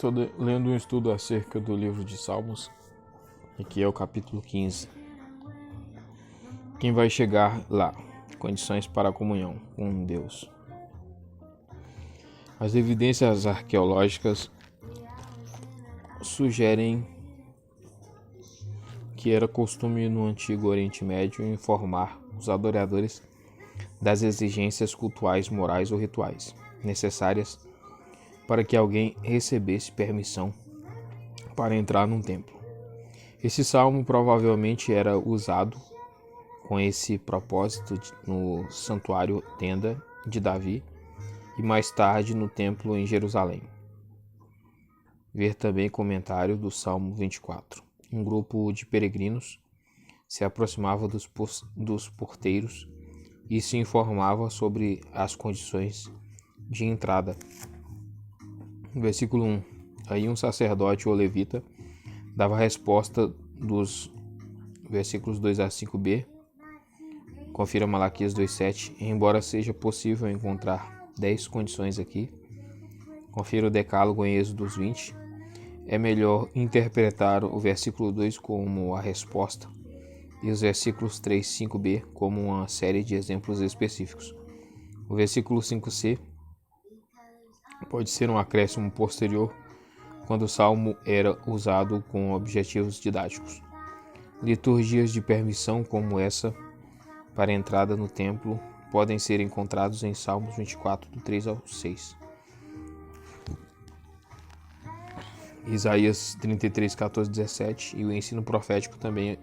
Estou lendo um estudo acerca do livro de Salmos, aqui é o capítulo 15. Quem vai chegar lá? Condições para a comunhão com Deus. As evidências arqueológicas sugerem que era costume no Antigo Oriente Médio informar os adoradores das exigências cultuais, morais ou rituais necessárias para que alguém recebesse permissão para entrar num templo. Esse salmo provavelmente era usado com esse propósito no santuário tenda de Davi e mais tarde no templo em Jerusalém. Ver também comentário do Salmo 24. Um grupo de peregrinos se aproximava dos porteiros e se informava sobre as condições de entrada. Versículo 1. Aí um sacerdote ou levita dava a resposta dos versículos 2 a 5b. Confira Malaquias 2:7. Embora seja possível encontrar 10 condições aqui, confira o decálogo em Êxodo 20. É melhor interpretar o versículo 2 como a resposta e os versículos 3 e 5b como uma série de exemplos específicos. O versículo 5c pode ser um acréscimo posterior quando o salmo era usado com objetivos didáticos. Liturgias de permissão como essa para a entrada no templo podem ser encontrados em Salmos 24, do 3 ao 6. Isaías 33, 14, 17 e o ensino profético também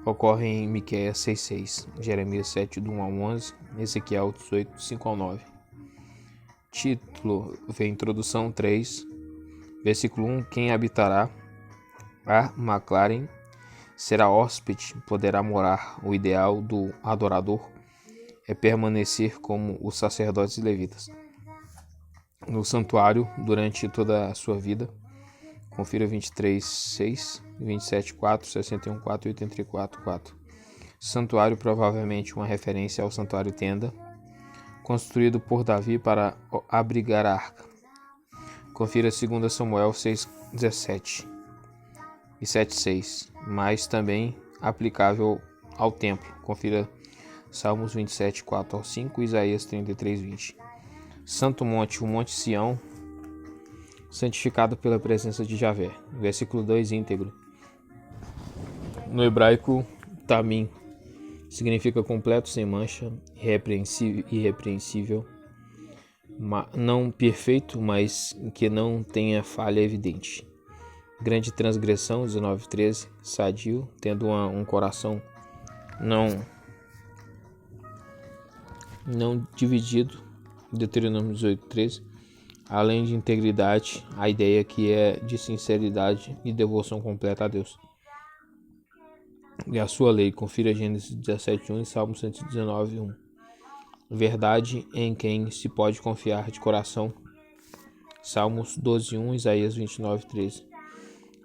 ocorre em Miqueias 6:6, Jeremias 7, do 1 ao 11, Ezequiel 18, 5 ao 9. Título: Introdução 3, versículo 1. Quem habitará a McLaren será hóspede, poderá morar. O ideal do adorador é permanecer como os sacerdotes e levitas no santuário durante toda a sua vida. Confira 23:6, 27:4, 61:4 e 84:4. Santuário provavelmente uma referência ao santuário tenda, construído por Davi para abrigar a arca. Confira 2 Samuel 6:17 e 7:6, mas também aplicável ao templo. Confira Salmos 27, 4 ao 5 e Isaías 33:20. Santo Monte, o Monte Sião, santificado pela presença de Javé. Versículo 2, íntegro. No hebraico, tamim significa completo, sem mancha, irrepreensível, não perfeito, mas que não tenha falha evidente. Grande transgressão, 19:13, sadio, tendo um coração não dividido, Deuteronômio 18:13. Além de integridade, a ideia que é de sinceridade e devoção completa a Deus e a sua lei. Confira Gênesis 17:1 e Salmo 119:1. Verdade em quem se pode confiar de coração. Salmos 12:1, Isaías 29:13.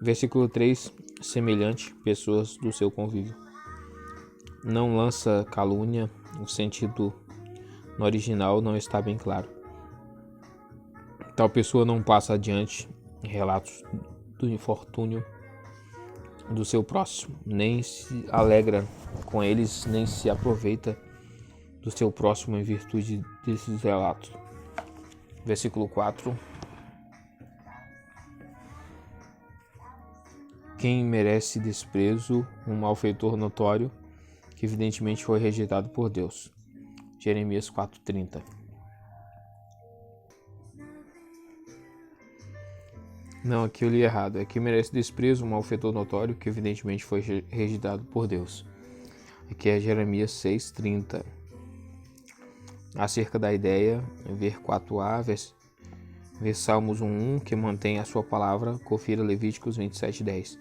Versículo 3. Semelhante, pessoas do seu convívio. Não lança calúnia, o sentido no original não está bem claro. Tal pessoa não passa adiante relatos do infortúnio do seu próximo, nem se alegra com eles, nem se aproveita do seu próximo em virtude desses relatos. Versículo 4. Quem merece desprezo, um malfeitor notório, que evidentemente foi rejeitado por Deus. Jeremias 4:30. Não, aqui eu li errado. Aqui merece desprezo, um malfeitor notório, que evidentemente foi rejeitado por Deus. Aqui é Jeremias 6:30. Acerca da ideia, ver 4a, ver Salmos 1:1, que mantém a sua palavra, confira Levíticos 27:10.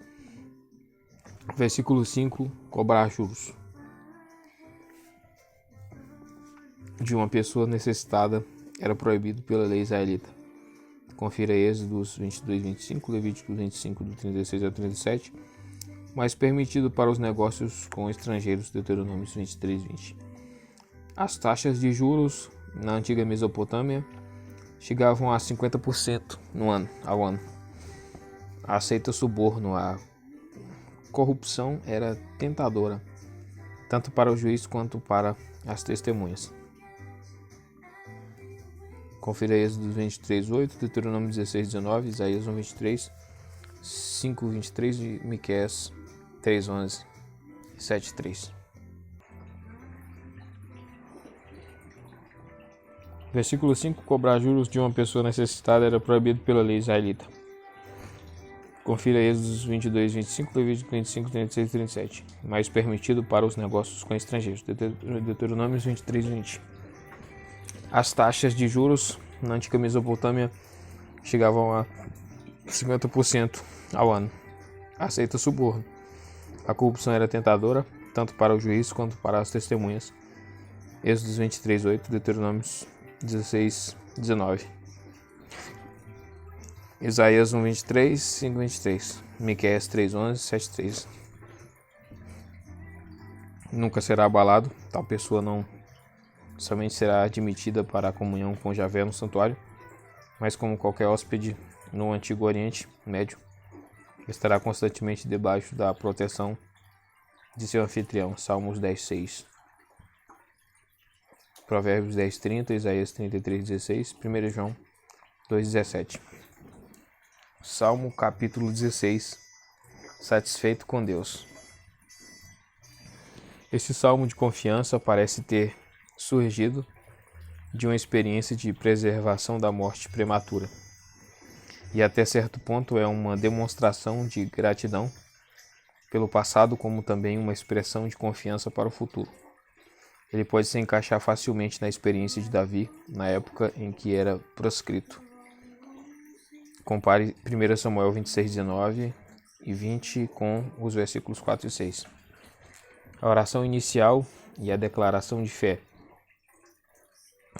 Versículo 5, cobrar juros de uma pessoa necessitada era proibido pela lei israelita. Confira Êxodos 22:25, Levíticos 25, do 36 ao 37, mas permitido para os negócios com estrangeiros, Deuteronômio 23:20. As taxas de juros na antiga Mesopotâmia chegavam a 50% ao ano. Aceita suborno, a corrupção era tentadora, tanto para o juiz quanto para as testemunhas. Confira Êxodo 23:8, Deuteronômio 16:19, Isaías 1:23, 5:23 e Miqueias 3:11, 7:3. Versículo 5. Cobrar juros de uma pessoa necessitada era proibido pela lei israelita. Confira Êxodo 22:25, Levítico 25, 36 e 37. Mais permitido para os negócios com estrangeiros. Deuteronômio 23:20. As taxas de juros na antiga Mesopotâmia chegavam a 50% ao ano. Aceita suborno. A corrupção era tentadora, tanto para o juiz quanto para as testemunhas. Êxodo 23:8, Deuteronômio 16:19. Isaías 1:23, 5:23. Miqueias 3:11, 7:3. Nunca será abalado, tal pessoa não somente será admitida para a comunhão com Javé no santuário, mas como qualquer hóspede no Antigo Oriente Médio, estará constantemente debaixo da proteção de seu anfitrião. Salmos 10:6. Provérbios 10:30, Isaías 33:16, 1 João 2:17. Salmo capítulo 16. Satisfeito com Deus. Esse salmo de confiança parece ter surgido de uma experiência de preservação da morte prematura, e até certo ponto é uma demonstração de gratidão pelo passado, como também uma expressão de confiança para o futuro. Ele pode se encaixar facilmente na experiência de Davi, na época em que era proscrito. Compare 1 Samuel 26:19 e 20 com os versículos 4 e 6. A oração inicial e a declaração de fé,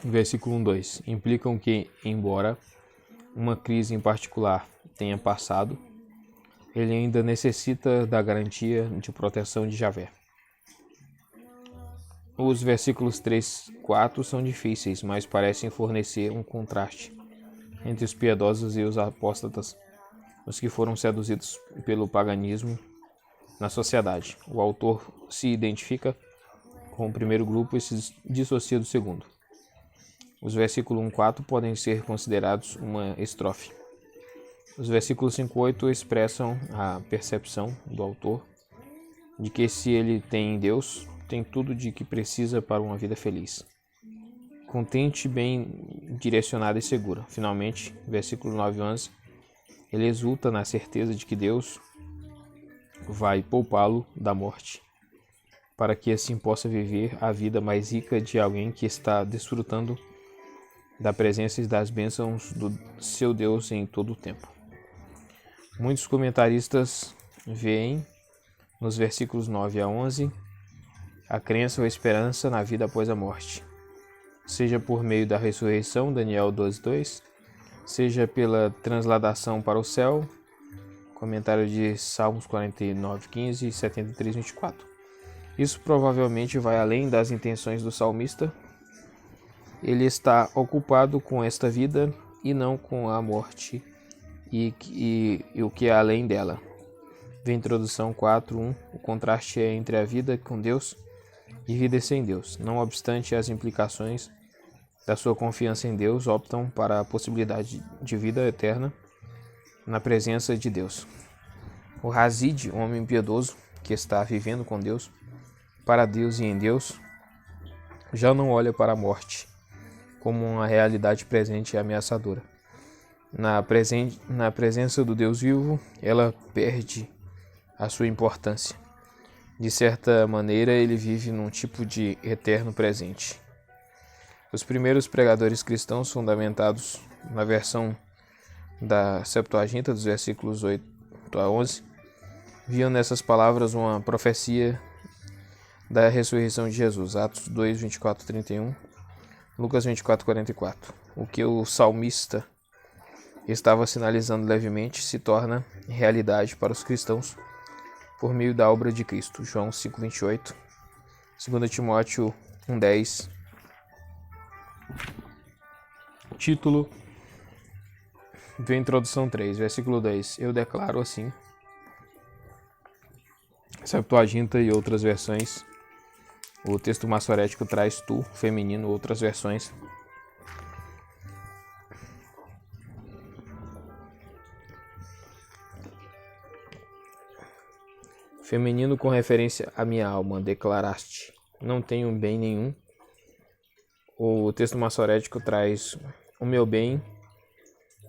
versículo 1-2, implicam que, embora uma crise em particular tenha passado, ele ainda necessita da garantia de proteção de Javé. Os versículos 3-4 são difíceis, mas parecem fornecer um contraste entre os piedosos e os apóstatas, os que foram seduzidos pelo paganismo na sociedade. O autor se identifica com o primeiro grupo e se dissocia do segundo. Os versículos 1-4 podem ser considerados uma estrofe. Os versículos 5-8 expressam a percepção do autor de que, se ele tem em Deus, tem tudo de que precisa para uma vida feliz, contente, bem direcionada e segura. Finalmente, versículo 9-11, ele exulta na certeza de que Deus vai poupá-lo da morte, para que assim possa viver a vida mais rica de alguém que está desfrutando da presença e das bênçãos do seu Deus em todo o tempo. Muitos comentaristas veem nos versículos 9-11 a crença ou esperança na vida após a morte, seja por meio da ressurreição, Daniel 12:2, seja pela transladação para o céu, comentário de Salmos 49:15 e 73:24. Isso provavelmente vai além das intenções do salmista. Ele está ocupado com esta vida e não com a morte e o que é além dela. Vê introdução 4:1. O contraste é entre a vida com Deus e vida sem Deus. Não obstante as implicações da sua confiança em Deus, optam para a possibilidade de vida eterna na presença de Deus. O Hazid, um homem piedoso que está vivendo com Deus, para Deus e em Deus, já não olha para a morte como uma realidade presente e ameaçadora. Na presença do Deus vivo, ela perde a sua importância. De certa maneira, ele vive num tipo de eterno presente. Os primeiros pregadores cristãos, fundamentados na versão da Septuaginta, dos versículos 8-11, viam nessas palavras uma profecia da ressurreição de Jesus. Atos 2, 24, 31, Lucas 24, 44. O que o salmista estava sinalizando levemente se torna realidade para os cristãos por meio da obra de Cristo. João 5, 28, 2 Timóteo 1, 10. Título Vem introdução 3, versículo 10. Eu declaro assim. Septuaginta e outras versões. O texto massorético traz tu, feminino, outras versões. Feminino com referência à minha alma, declaraste. Não tenho bem nenhum. O texto massorético traz o meu bem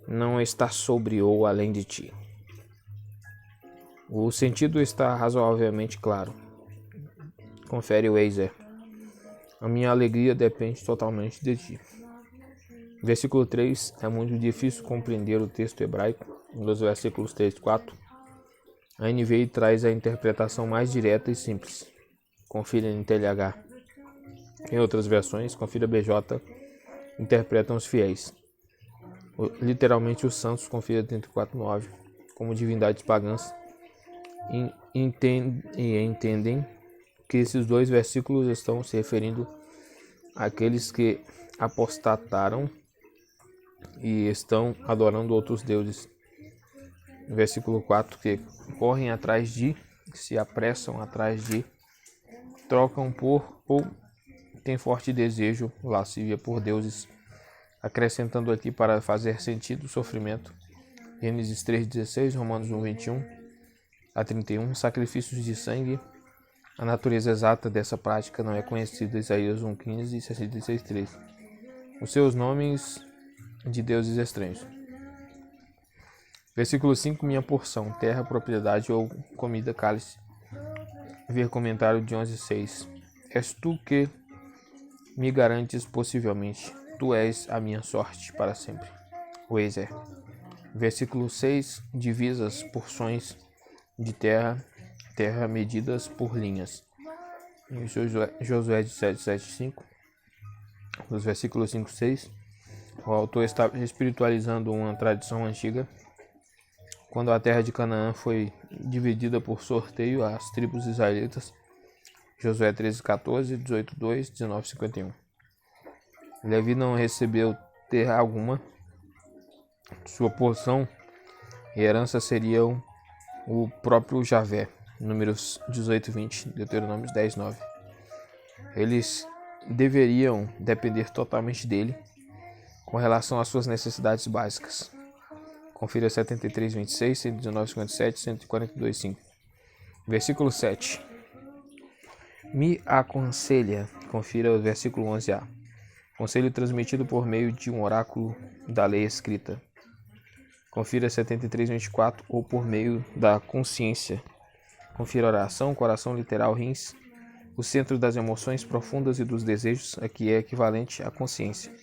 não está sobre ou além de ti. O sentido está razoavelmente claro. Confere o Weiser. A minha alegria depende totalmente de ti. Versículo 3. É muito difícil compreender o texto hebraico. Nos versículos 3 e 4. A NVI traz a interpretação mais direta e simples. Confira em TLH. Em outras versões, confira BJ, interpretam os fiéis. Literalmente os santos, confira 34:9, como divindades pagãs. Entendem que esses dois versículos estão se referindo àqueles que apostataram e estão adorando outros deuses. Versículo 4, que correm atrás de, se apressam atrás de, trocam por ou têm forte desejo, lascívia por deuses, acrescentando aqui para fazer sentido o sofrimento. Gênesis 3:16, Romanos 1:21-31, sacrifícios de sangue. A natureza exata dessa prática não é conhecida. Isaías 1:15 e 66:3. Os seus nomes de deuses estranhos. Versículo 5, minha porção, terra, propriedade ou comida, cálice. Ver comentário de 11:6. És tu que me garantes possivelmente. Tu és a minha sorte para sempre. Weiser. Versículo 6, divisas, porções de terra, terra medidas por linhas. Em Josué 7:5, nos versículos 5 e 6, o autor está espiritualizando uma tradição antiga. Quando a terra de Canaã foi dividida por sorteio às tribos israelitas, Josué 13:14, 18:2, 19:51. Levi não recebeu terra alguma. Sua porção e herança seriam o próprio Javé. Números 18:20, Deuteronômio 10:9. Eles deveriam depender totalmente dele com relação às suas necessidades básicas. Confira 73:26, 119:57, 142:5. Versículo 7. Me aconselha. Confira o versículo 11a. Conselho transmitido por meio de um oráculo da lei escrita. Confira 73:24 ou por meio da consciência. Confira oração, coração literal, rins. O centro das emoções profundas e dos desejos, aqui é equivalente à consciência.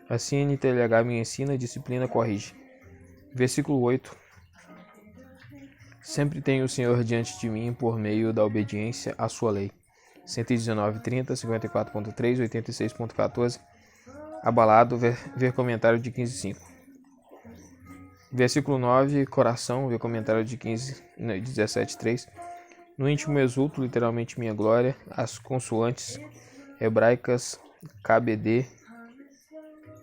Assim, NTLH me ensina, a disciplina corrige. Versículo 8. Sempre tenho o Senhor diante de mim por meio da obediência à sua lei. 119:30, 54.3, 86.14. Abalado, ver comentário de 15:5. Versículo 9, coração, ver comentário de 17:3. No íntimo exulto, literalmente minha glória, as consoantes hebraicas KBD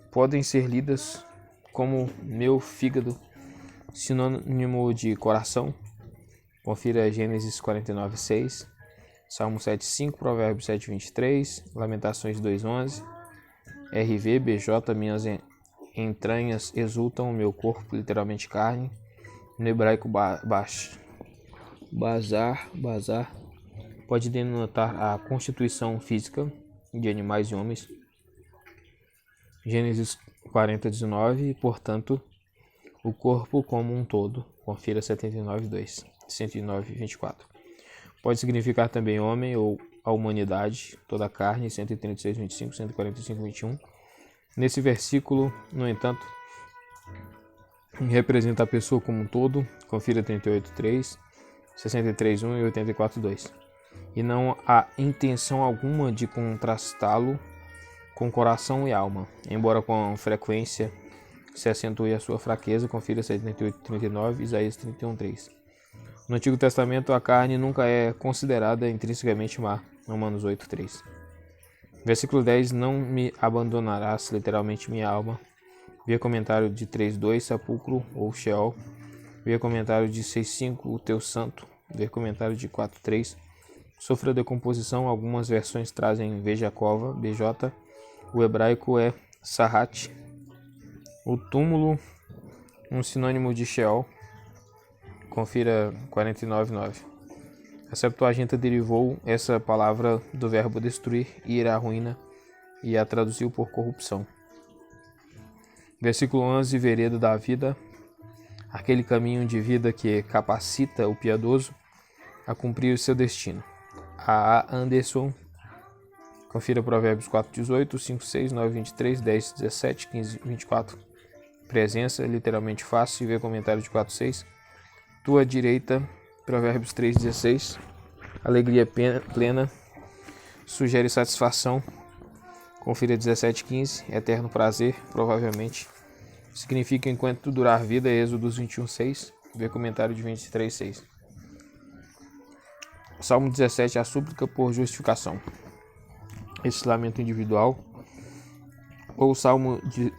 podem ser lidas como meu fígado, sinônimo de coração. Confira Gênesis 49:6, Salmo 7:5, Provérbios 7:23, Lamentações 2:11, RV, BJ, minhas entranhas exultam, o meu corpo, literalmente carne. No hebraico bazar, pode denotar a constituição física de animais e homens. Gênesis 40:19, portanto, o corpo como um todo. Confira 79:2, 109:24. Pode significar também homem ou a humanidade, toda a carne, 136:25, 145:21. Nesse versículo, no entanto, representa a pessoa como um todo. Confira 38:3, 63:1 e 84:2. E não há intenção alguma de contrastá-lo com coração e alma, embora com frequência se acentue a sua fraqueza. Confira 78:39, Isaías 31:3. No Antigo Testamento, a carne nunca é considerada intrinsecamente má. Romanos 8:3. Versículo 10. Não me abandonarás, literalmente minha alma, Vê comentário de 3.2, sepulcro ou Sheol. Vê comentário de 6.5, o teu santo. Vê comentário de 4.3, sofreu decomposição. Algumas versões trazem veja cova, BJ. O hebraico é Sahat. O túmulo, um sinônimo de Sheol. Confira 49.9. A Septuaginta derivou essa palavra do verbo destruir, ir à ruína, e a traduziu por corrupção. Versículo 11, vereda da vida, aquele caminho de vida que capacita o piedoso a cumprir o seu destino. A. Anderson, confira Provérbios 4:18, 5:6, 9:23, 10:17, 15:24. Presença, literalmente face, vê comentário de 4:6. Tua direita, Provérbios 3:16. Alegria plena, sugere satisfação. Confira 17:15. Eterno prazer, provavelmente significa enquanto durar vida, Êxodos 21:6. Vê comentário de 23:6. Salmo 17, a súplica por justificação. Esse lamento individual, ou salmo de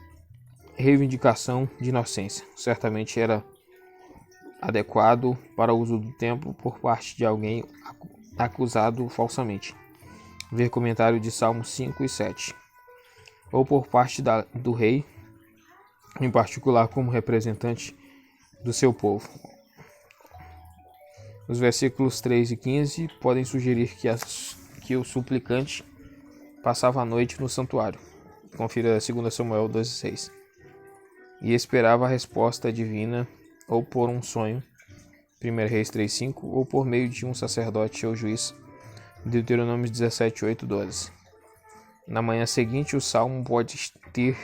reivindicação de inocência, certamente era adequado para o uso do tempo por parte de alguém acusado falsamente. Ver comentário de Salmos 5 e 7. Ou por parte do rei, em particular como representante do seu povo. Os versículos 3 e 15 podem sugerir que o suplicante passava a noite no santuário. Confira 2 Samuel 12:6. E esperava a resposta divina, ou por um sonho, 1 Reis 3:5, ou por meio de um sacerdote ou juiz, Deuteronômio 17:8-12. Na manhã seguinte, o salmo pode ter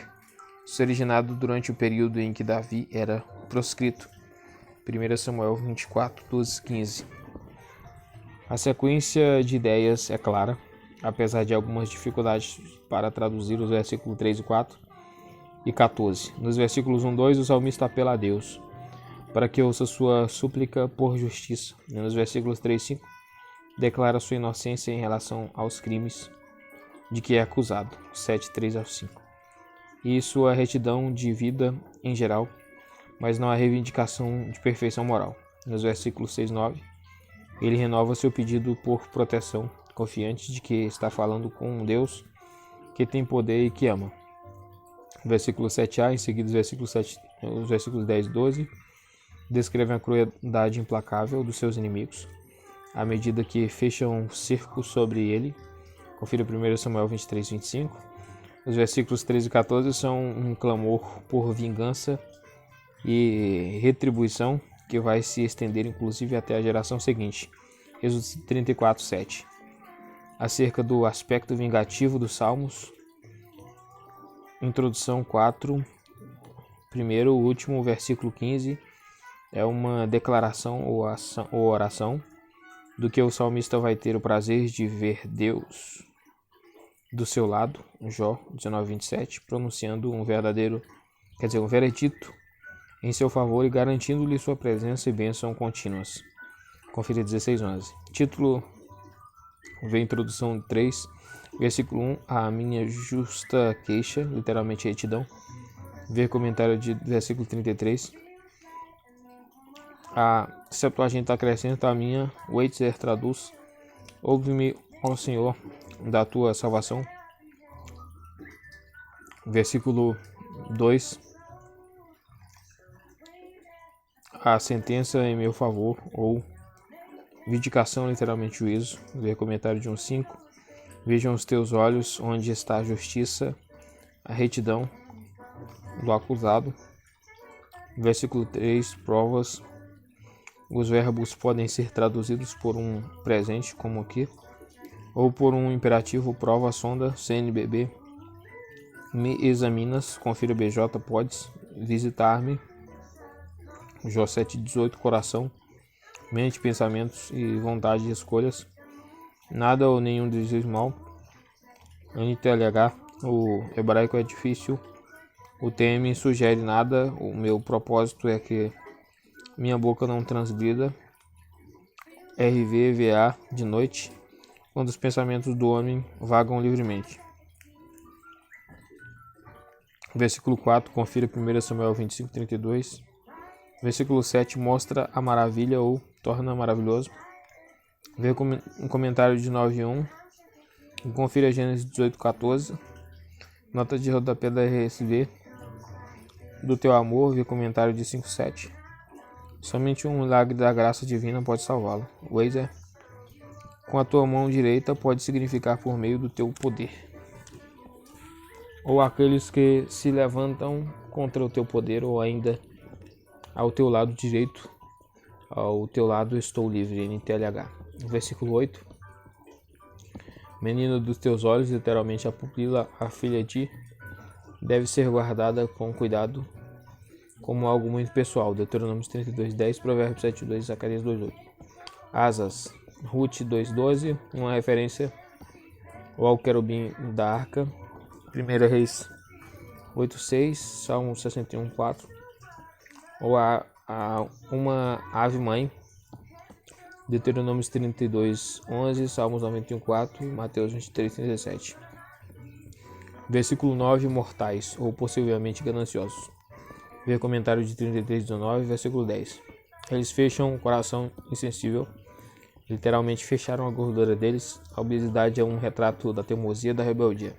se originado durante o período em que Davi era proscrito, 1 Samuel 24:12-15. A sequência de ideias é clara, apesar de algumas dificuldades para traduzir os versículos 3 e 4 e 14. Nos versículos 1 e 2, o salmista apela a Deus para que ouça sua súplica por justiça. E nos versículos 3 e 5, declara sua inocência em relação aos crimes de que é acusado, 7:3-5. E sua retidão de vida em geral, mas não a reivindicação de perfeição moral. Nos versículos 6 e 9, ele renova seu pedido por proteção, confiante de que está falando com um Deus que tem poder e que ama. Versículo 7a, em seguida os versículos 10 e 12, descrevem a crueldade implacável dos seus inimigos, à medida que fecham um cerco sobre ele. Confira 1 Samuel 23:25. Os versículos 13 e 14 são um clamor por vingança e retribuição que vai se estender inclusive até a geração seguinte. Êxodo 34:7. Acerca do aspecto vingativo dos Salmos. Introdução 4. Primeiro, o último, versículo 15, é uma declaração ou oração do que o salmista vai ter o prazer de ver Deus do seu lado, Jó 19:27, pronunciando um veredito em seu favor e garantindo-lhe sua presença e bênção contínuas. Confira 16:11. Título, vem introdução 3, versículo 1, a minha justa queixa, literalmente retidão. Ver comentário de versículo 33. A Septuaginta acrescenta a minha, Weitzer traduz, ouve-me, ó Senhor, da tua salvação. Versículo 2. A sentença em meu favor, ou vindicação, literalmente juízo. Ver comentário de 1:5. Vejam os teus olhos onde está a justiça, a retidão do acusado. Versículo 3, provas. Os verbos podem ser traduzidos por um presente, como aqui, ou por um imperativo, prova, sonda, CNBB. Me examinas, confira BJ, podes visitar-me. Jó 7:18, coração, mente, pensamentos e vontade de escolhas. Nada ou nenhum desejo mal. NTLH, o hebraico é difícil. O TM sugere nada. O meu propósito é que minha boca não transgrida. RVVA, de noite, quando os pensamentos do homem vagam livremente. Versículo 4, confira 1 Samuel 25:32. Versículo 7, mostra a maravilha ou torna maravilhoso. Vê um comentário de 9:1. Confira Gênesis 18:14. Nota de rodapé da RSV. Do teu amor, vê comentário de 5:7. Somente um milagre da graça divina pode salvá-lo. Weiser. Com a tua mão direita pode significar por meio do teu poder. Ou aqueles que se levantam contra o teu poder, ou ainda ao teu lado direito, ao teu lado estou livre, NTLH. Versículo 8. Menino dos teus olhos, literalmente a pupila, a filha de, deve ser guardada com cuidado, como algo muito pessoal. Deuteronômio 32:10, Provérbios 7:2, Zacarias 2:8. Asas, Ruth 2:12, uma referência ao querubim da arca. 1 Reis 8:6, Salmo 61:4. Ou uma ave-mãe. Deuteronômio 32:11, Salmos 91:4 e Mateus 23:37. Versículo 9, mortais, ou possivelmente gananciosos. Vê comentário de 33:19, versículo 10. Eles fecham o coração insensível, literalmente fecharam a gordura deles. A obesidade é um retrato da teimosia da rebeldia.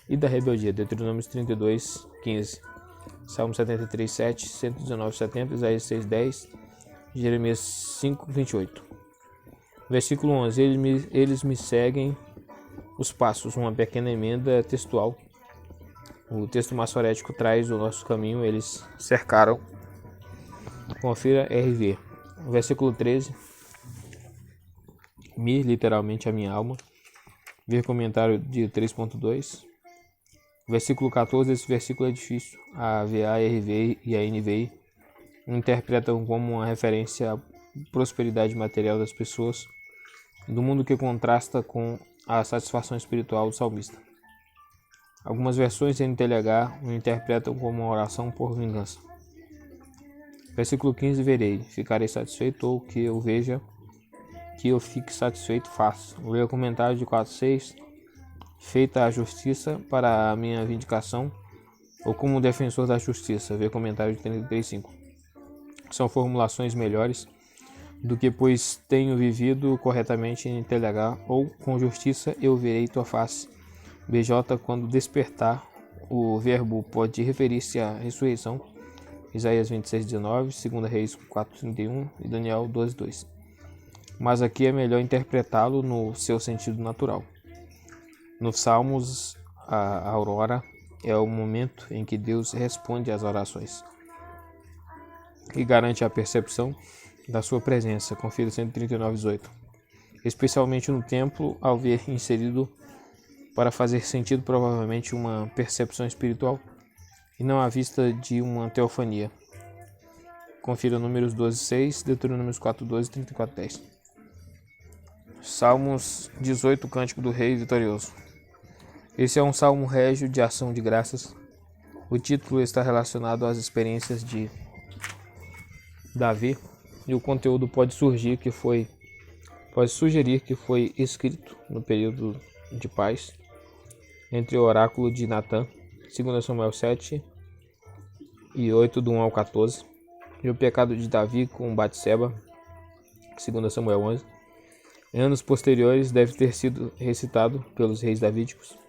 E da rebeldia, Deuteronômio 32:15, Salmo 73:7, 119:70, Isaías 6:10, Jeremias 5:28. Versículo 11, eles me seguem os passos, uma pequena emenda textual. O texto maçorético traz o nosso caminho, eles cercaram. Confira RV. Versículo 13, literalmente a minha alma. Ver comentário de 3.2. Versículo 14, esse versículo é difícil. A VA, RV e a NVI interpretam como uma referência à prosperidade material das pessoas do mundo, que contrasta com a satisfação espiritual do salmista. Algumas versões NTLH o interpretam como uma oração por vingança. Versículo 15, verei, ficarei satisfeito, ou que eu veja, que eu fique satisfeito, faço. Leia o comentário de 4:6, feita a justiça para a minha vindicação, ou como defensor da justiça. Vê comentário de 33:5. São formulações melhores do que pois tenho vivido corretamente em TLH, ou com justiça eu verei tua face. BJ, quando despertar, o verbo pode referir-se à ressurreição. Isaías 26:19, 2 Reis 4:31 e Daniel 12:2. Mas aqui é melhor interpretá-lo no seu sentido natural. Nos Salmos, a aurora é o momento em que Deus responde às orações e garante a percepção da sua presença. Confira 139:18. Especialmente no templo, ao ver inserido para fazer sentido provavelmente uma percepção espiritual e não à vista de uma teofania. Confira Números 12:6, Deuteronômios 4:12 e 34:10. Salmos 18, Cântico do Rei Vitorioso. Esse é um salmo régio de ação de graças. O título está relacionado às experiências de Davi e o conteúdo pode sugerir que foi escrito no período de paz entre o oráculo de Natã, 2 Samuel 7 e 8, do 1 ao 14, e o pecado de Davi com Batseba, 2 Samuel 11. Em anos posteriores deve ter sido recitado pelos reis davídicos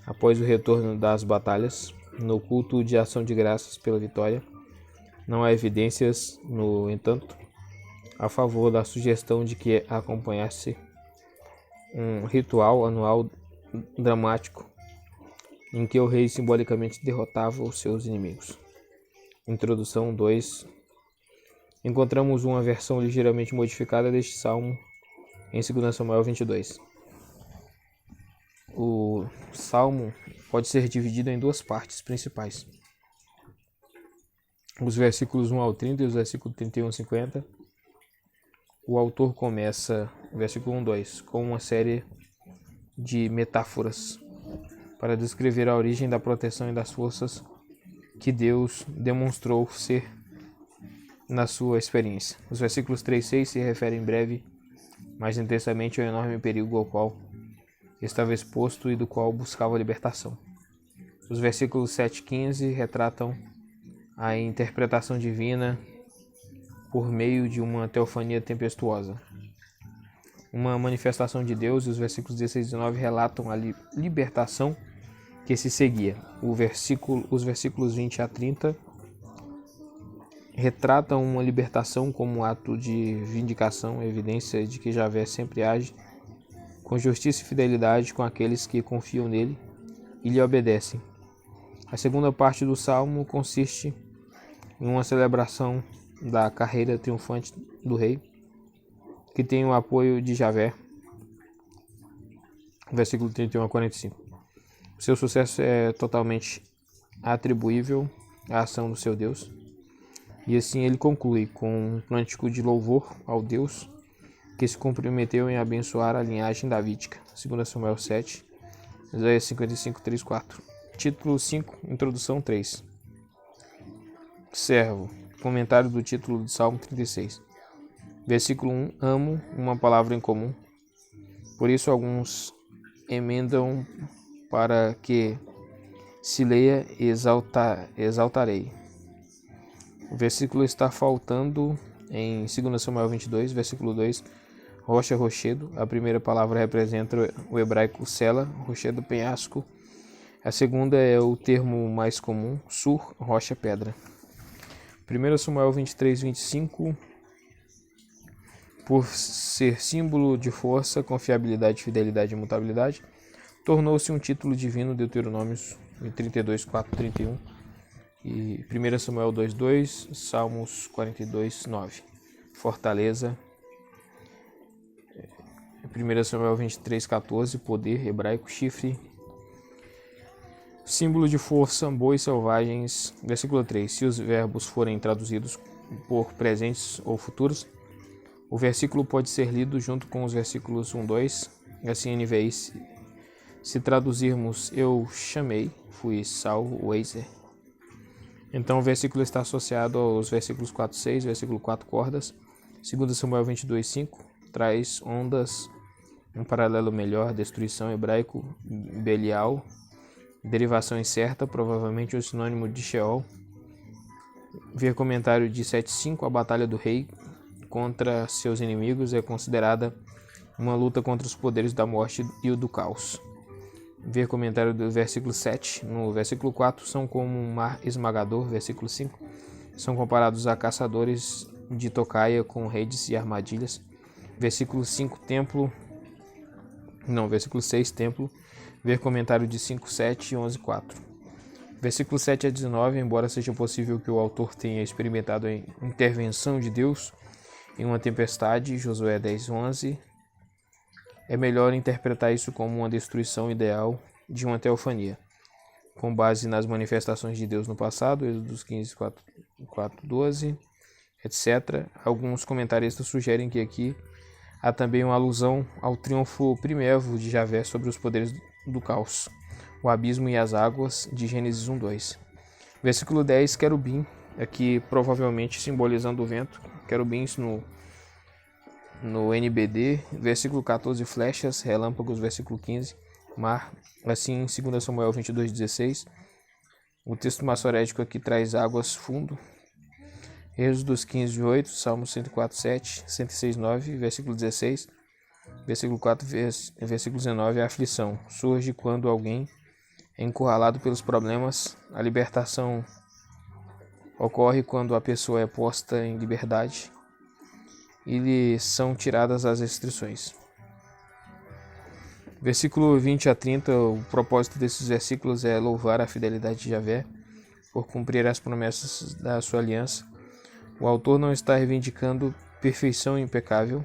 após o retorno das batalhas, no culto de ação de graças pela vitória. Não há evidências, no entanto, a favor da sugestão de que acompanhasse um ritual anual dramático em que o rei simbolicamente derrotava os seus inimigos. Introdução 2. Encontramos uma versão ligeiramente modificada deste salmo em 2 Samuel 22. O salmo pode ser dividido em duas partes principais. Os versículos 1 ao 30 e os versículos 31 a 50. O autor começa, versículo 1-2, com uma série de metáforas para descrever a origem da proteção e das forças que Deus demonstrou ser na sua experiência. Os versículos 3 e 6 se referem breve, mais intensamente, ao enorme perigo ao qual estava exposto e do qual buscava a libertação. Os versículos 7 e 15 retratam a interpretação divina por meio de uma teofania tempestuosa, uma manifestação de Deus, e os versículos 16 e 19 relatam a libertação que se seguia. Os versículos 20 a 30 retratam uma libertação como ato de vindicação, evidência de que Javé sempre age com justiça e fidelidade com aqueles que confiam nele e lhe obedecem. A segunda parte do salmo consiste em uma celebração da carreira triunfante do rei, que tem o apoio de Javé. Versículo 31 a 45. O seu sucesso é totalmente atribuível à ação do seu Deus. E assim ele conclui com um cântico de louvor ao Deus que se comprometeu em abençoar a linhagem davídica. 2 Samuel 7, Isaías 55, 3, 4. Título 5, Introdução 3. Servo. Comentário do título de Salmo 36. Versículo 1. Amo, uma palavra em comum. Por isso alguns emendam para que se leia exaltarei. O versículo está faltando em 2 Samuel 22, versículo 2, rocha, rochedo. A primeira palavra representa o hebraico sela, rochedo, penhasco. A segunda é o termo mais comum, sur, rocha, pedra. 1 Samuel 23, 25, por ser símbolo de força, confiabilidade, fidelidade e mutabilidade, tornou-se um título divino. Deuteronômio 32, 4, 31. E 1 Samuel 2:2, Salmos 42:9. Fortaleza. 1 Samuel 23:14, poder, hebraico, chifre. Símbolo de força, bois selvagens. Versículo 3. Se os verbos forem traduzidos por presentes ou futuros, o versículo pode ser lido junto com os versículos 1, 2. Assim, NVI, se traduzirmos eu chamei, fui salvo, Weiser. Então o versículo está associado aos versículos 4, 6, versículo 4, cordas. 2 Samuel 22, 5, traz ondas, um paralelo melhor, destruição, hebraico, Belial, derivação incerta, provavelmente o sinônimo de Sheol. Ver comentário de 7:5, a batalha do rei contra seus inimigos é considerada uma luta contra os poderes da morte e o do caos. Ver comentário do versículo 7. No versículo 4, são como um mar esmagador. Versículo 5, são comparados a caçadores de tocaia com redes e armadilhas. Versículo 5, versículo 6, templo. Ver comentário de 5, 7 e 11, 4. Versículo 7 a 19, embora seja possível que o autor tenha experimentado a intervenção de Deus em uma tempestade, Josué 10, 11, é melhor interpretar isso como uma destruição ideal de uma teofania, com base nas manifestações de Deus no passado, Êxodo 15, 4, 12, etc. Alguns comentaristas sugerem que aqui há também uma alusão ao triunfo primevo de Javé sobre os poderes do caos, o abismo e as águas, de Gênesis 1, 2. Versículo 10, querubim, aqui provavelmente simbolizando o vento, querubins no NBD. Versículo 14, flechas, relâmpagos. Versículo 15, mar. Assim, em 2 Samuel 22, 16, o texto massorético aqui traz águas fundo. Êxodo 15, 8, Salmo 104, 7, 106, 9, versículo 16, versículo 4, versículo 19, a aflição surge quando alguém é encurralado pelos problemas. A libertação ocorre quando a pessoa é posta em liberdade e lhe são tiradas as restrições. Versículo 20 a 30, o propósito desses versículos é louvar a fidelidade de Javé por cumprir as promessas da sua aliança. O autor não está reivindicando perfeição impecável.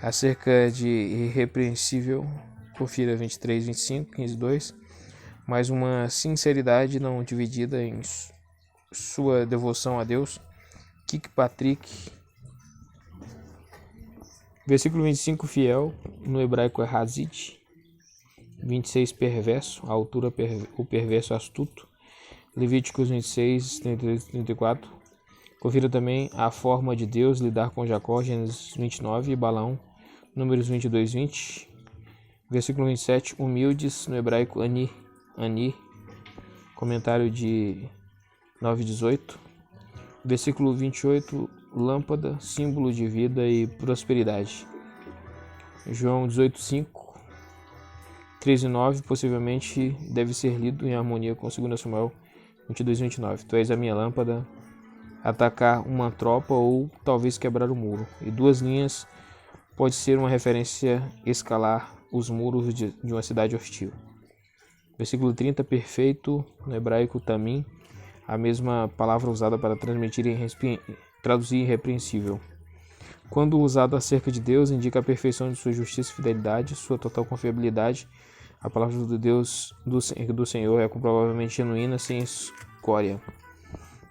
Acerca de irrepreensível, confira 23, 25, 15, 2, mas uma sinceridade não dividida em sua devoção a Deus. Kirkpatrick. Versículo 25, fiel, no hebraico é Hazid. 26, perverso, a altura, o perverso astuto. Levíticos 26, 33 e 34. Confira também a forma de Deus lidar com Jacó, Gênesis 29, e Balaão, Números 22, 20. Versículo 27, humildes, no hebraico ani. Comentário de 9:18. Versículo 28, lâmpada, símbolo de vida e prosperidade. João 18:5, 13:9, possivelmente deve ser lido em harmonia com 2 Samuel 22:29. Tu és a minha lâmpada, atacar uma tropa ou talvez quebrar o muro. E 2 linhas pode ser uma referência escalar os muros de uma cidade hostil. Versículo 30, perfeito, no hebraico tamim, a mesma palavra usada para traduzir irrepreensível. Quando usado acerca de Deus, indica a perfeição de sua justiça e fidelidade, sua total confiabilidade. A palavra de Deus do Senhor é comprovavelmente genuína, sem escória.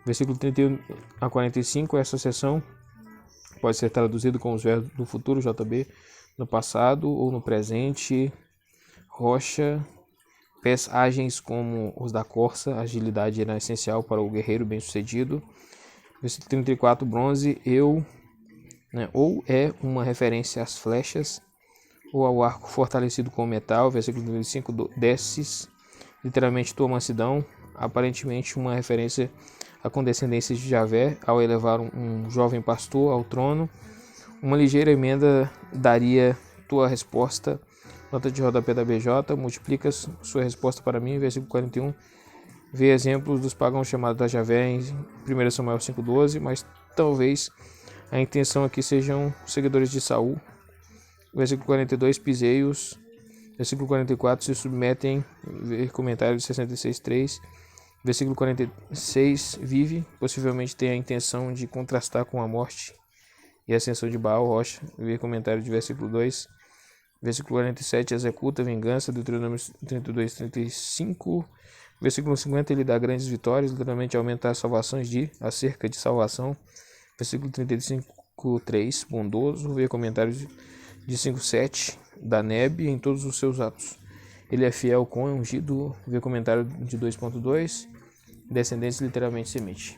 Versículo 31 a 45, essa seção pode ser traduzido com os verbos do futuro, JB, no passado ou no presente, rocha, pés ágeis como os da corça, agilidade era essencial para o guerreiro bem-sucedido. Versículo 34, bronze, ou é uma referência às flechas, ou ao arco fortalecido com metal. Versículo 35, desces, literalmente tua mansidão, aparentemente uma referência à condescendência de Javé, ao elevar um jovem pastor ao trono. Uma ligeira emenda daria tua resposta. Nota de rodapé da BJ, multiplica sua resposta para mim. Versículo 41, vê exemplos dos pagãos chamados a Javé em 1 Samuel 5:12, mas talvez a intenção aqui sejam seguidores de Saul. Versículo 42, piseios. Versículo 44, se submetem. Ver comentário de 66:3. Versículo 46, vive. Possivelmente tem a intenção de contrastar com a morte e a ascensão de Baal, rocha. Ver comentário de versículo 2. Versículo 47, executa vingança. Deuteronômio 32:35. Versículo 50, ele dá grandes vitórias, literalmente aumenta as salvações acerca de salvação. Versículo 35:3, bondoso. Ver comentário de 5:7, da nebe em todos os seus atos. Ele é fiel com ungido. Ver comentário de 2.2, descendentes, literalmente semente.